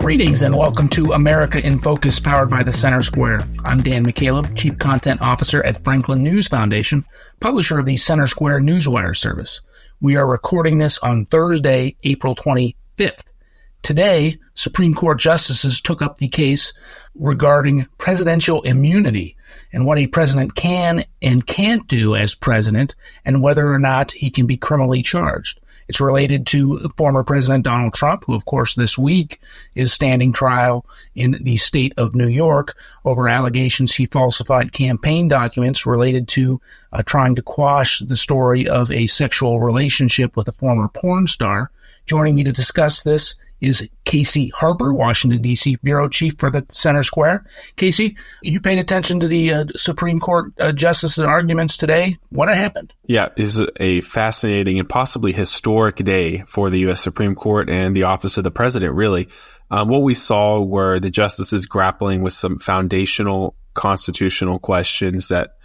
Greetings and welcome to America in Focus, powered by the Center Square. I'm Dan McCaleb, Chief Content Officer at Franklin News Foundation, publisher of the Center Square Newswire service. We are recording this on Thursday, April 25th. Today, Supreme Court justices took up the case regarding presidential immunity and what a president can and can't do as president and whether or not he can be criminally charged. It's related to former President Donald Trump, who, of course, this week is standing trial in the state of New York over allegations he falsified campaign documents related to trying to quash the story of a sexual relationship with a former porn star. Joining me to discuss this is Casey Harper, Washington, D.C. Bureau Chief for the Center Square. Casey, you paid attention to the Supreme Court justices' arguments today. What happened? Yeah, it's a fascinating and possibly historic day for the U.S. Supreme Court and the office of the president, really. What we saw were the justices grappling with some foundational constitutional questions that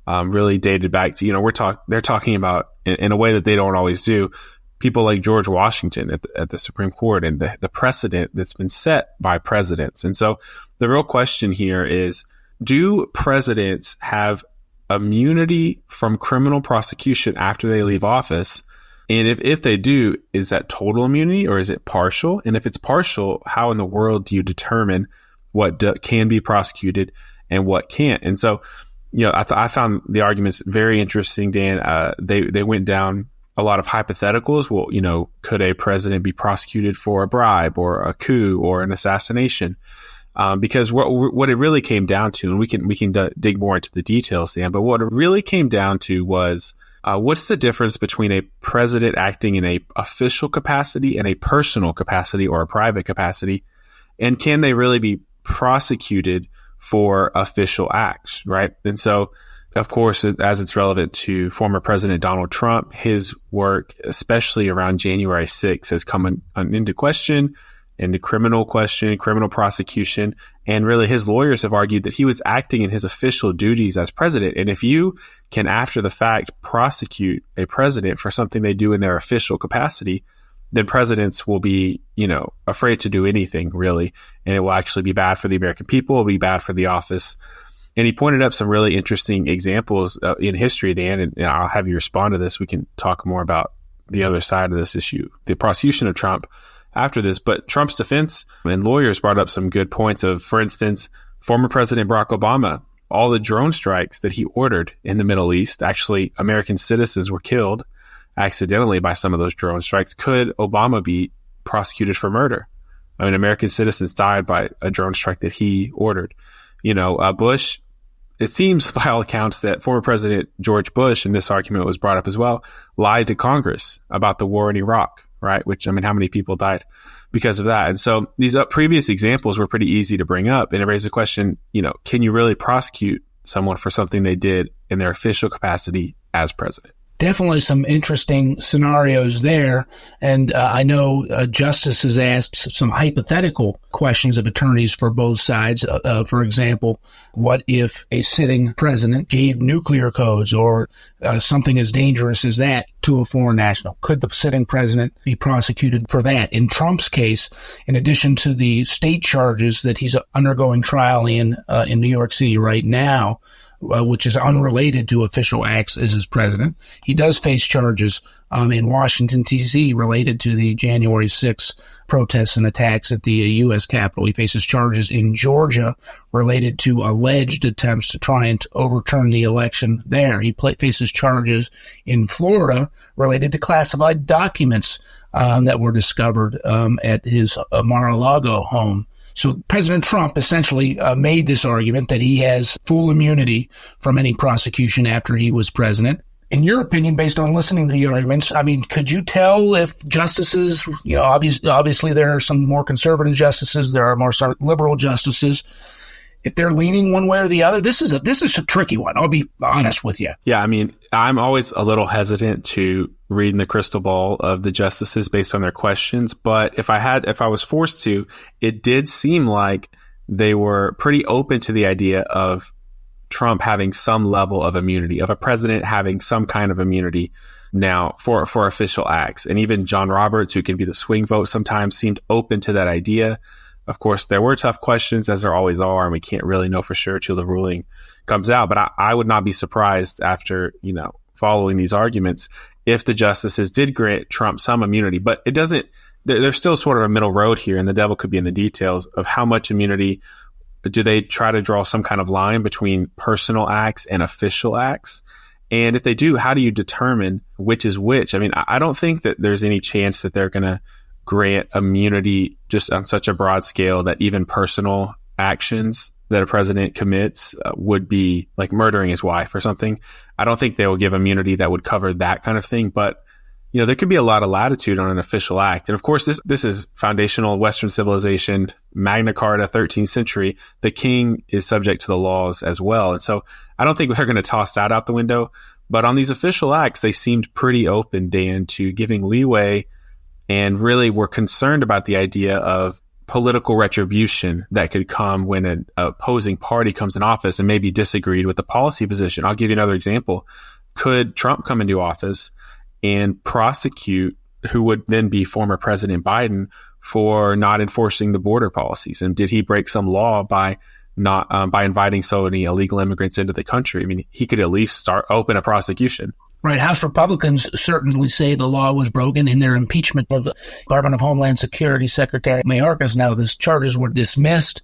really dated back to, they're talking about, in a way that they don't always do, people like George Washington at the Supreme Court and the precedent that's been set by presidents. And so the real question here is, do presidents have immunity from criminal prosecution after they leave office? And if they do, is that total immunity or is it partial? And if it's partial, how in the world do you determine what can be prosecuted and what can't? And so, I found the arguments very interesting, Dan. They went down a lot of hypotheticals. Well, could a president be prosecuted for a bribe or a coup or an assassination? Because what it really came down to, and we can dig more into the details, Dan, but what it really came down to was, what's the difference between a president acting in a official capacity and a personal capacity or a private capacity? And can they really be prosecuted for official acts, right? And so, of course, as it's relevant to former President Donald Trump, his work, especially around January 6th, has come into question, into criminal prosecution. And really, his lawyers have argued that he was acting in his official duties as president. And if you can, after the fact, prosecute a president for something they do in their official capacity, then presidents will be, afraid to do anything, really. And it will actually be bad for the American people. It will be bad for the office. And he pointed up some really interesting examples in history, Dan, and I'll have you respond to this. We can talk more about the other side of this issue, the prosecution of Trump after this. But Trump's defense and lawyers brought up some good points of, for instance, former President Barack Obama, all the drone strikes that he ordered in the Middle East. Actually, American citizens were killed accidentally by some of those drone strikes. Could Obama be prosecuted for murder? I mean, American citizens died by a drone strike that he ordered. Bush, it seems by all accounts that former President George Bush, and this argument was brought up as well, lied to Congress about the war in Iraq, right? Which, how many people died because of that? And so these previous examples were pretty easy to bring up. And it raised the question, can you really prosecute someone for something they did in their official capacity as president? Definitely some interesting scenarios there. And I know Justice has asked some hypothetical questions of attorneys for both sides. For example, what if a sitting president gave nuclear codes or something as dangerous as that to a foreign national? Could the sitting president be prosecuted for that? In Trump's case, in addition to the state charges that he's undergoing trial in New York City right now, which is unrelated to official acts as his president, he does face charges in Washington, D.C. related to the January 6th protests and attacks at the U.S. Capitol. He faces charges in Georgia related to alleged attempts to try and overturn the election there. He faces charges in Florida related to classified documents that were discovered at his Mar-a-Lago home. So President Trump essentially made this argument that he has full immunity from any prosecution after he was president. In your opinion, based on listening to the arguments, could you tell if justices, obviously there are some more conservative justices, there are more liberal justices, if they're leaning one way or the other? This is a tricky one. I'll be honest with you. Yeah, I'm always a little hesitant to read in the crystal ball of the justices based on their questions. But if I was forced to, it did seem like they were pretty open to the idea of Trump having some level of immunity, of a president having some kind of immunity now for official acts. And even John Roberts, who can be the swing vote sometimes, seemed open to that idea. Of course, there were tough questions, as there always are, and we can't really know for sure till the ruling comes out. But I would not be surprised after, following these arguments if the justices did grant Trump some immunity. But it doesn't, there's still sort of a middle road here, and the devil could be in the details of how much immunity. Do they try to draw some kind of line between personal acts and official acts? And if they do, how do you determine which is which? I mean, I don't think that there's any chance that they're going to grant immunity just on such a broad scale that even personal actions that a president commits would be like murdering his wife or something. I don't think they will give immunity that would cover that kind of thing. But there could be a lot of latitude on an official act. And of course, this is foundational Western civilization, Magna Carta, 13th century. The king is subject to the laws as well. And so I don't think they're going to toss that out the window. But on these official acts, they seemed pretty open, Dan, to giving leeway, and really were concerned about the idea of political retribution that could come when an opposing party comes in office and maybe disagreed with the policy position. I'll give you another example. Could Trump come into office and prosecute who would then be former President Biden for not enforcing the border policies? And did he break some law by not by inviting so many illegal immigrants into the country? I mean, he could at least open a prosecution. Right. House Republicans certainly say the law was broken in their impeachment of the Department of Homeland Security Secretary Mayorkas. Now, these charges were dismissed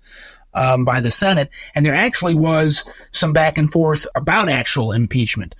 by the Senate, and there actually was some back and forth about actual impeachment.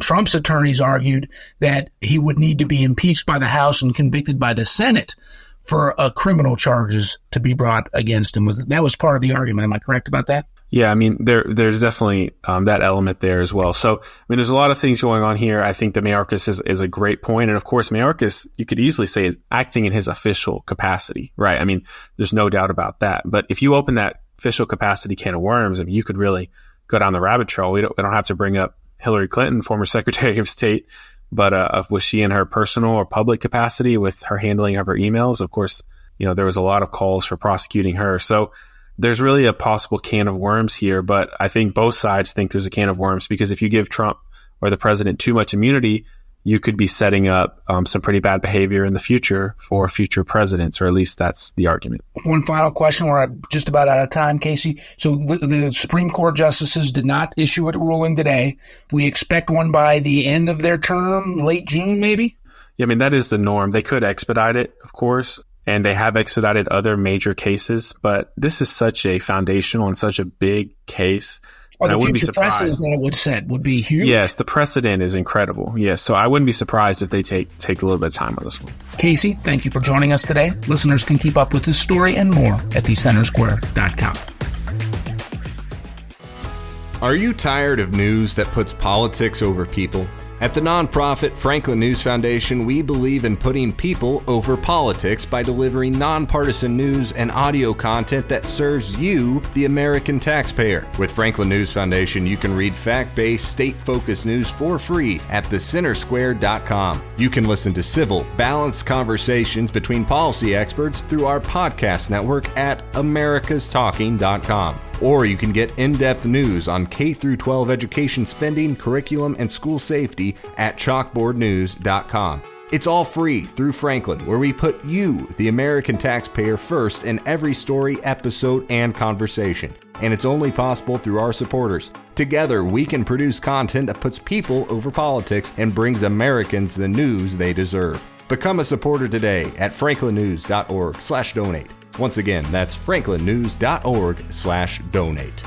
Trump's attorneys argued that he would need to be impeached by the House and convicted by the Senate for criminal charges to be brought against him. That was part of the argument. Am I correct about that? Yeah, I mean, there's definitely that element there as well. So, I mean, there's a lot of things going on here. I think that Mayorkas is a great point. And of course, Mayorkas, you could easily say, is acting in his official capacity, right? I mean, there's no doubt about that. But if you open that official capacity can of worms, I mean, you could really go down the rabbit trail. We don't have to bring up Hillary Clinton, former Secretary of State, but was she in her personal or public capacity with her handling of her emails? Of course, there was a lot of calls for prosecuting her. So there's really a possible can of worms here, but I think both sides think there's a can of worms, because if you give Trump or the president too much immunity, you could be setting up some pretty bad behavior in the future for future presidents, or at least that's the argument. One final question. We're just about out of time, Casey. So the Supreme Court justices did not issue a ruling today. We expect one by the end of their term, late June, maybe? Yeah, I mean, that is the norm. They could expedite it, of course, and they have expedited other major cases, but this is such a foundational and such a big case. Or the future precedent that it would set would be huge. Yes, the precedent is incredible. Yes, so I wouldn't be surprised if they take a little bit of time on this one. Casey, thank you for joining us today. Listeners can keep up with this story and more at thecentersquare.com. Are you tired of news that puts politics over people? At the nonprofit Franklin News Foundation, we believe in putting people over politics by delivering nonpartisan news and audio content that serves you, the American taxpayer. With Franklin News Foundation, you can read fact-based, state-focused news for free at thecentersquare.com. You can listen to civil, balanced conversations between policy experts through our podcast network at americastalking.com. Or you can get in-depth news on K-12 education spending, curriculum, and school safety at chalkboardnews.com. It's all free through Franklin, where we put you, the American taxpayer, first in every story, episode, and conversation. And it's only possible through our supporters. Together, we can produce content that puts people over politics and brings Americans the news they deserve. Become a supporter today at franklinnews.org/donate. Once again, that's franklinnews.org/donate.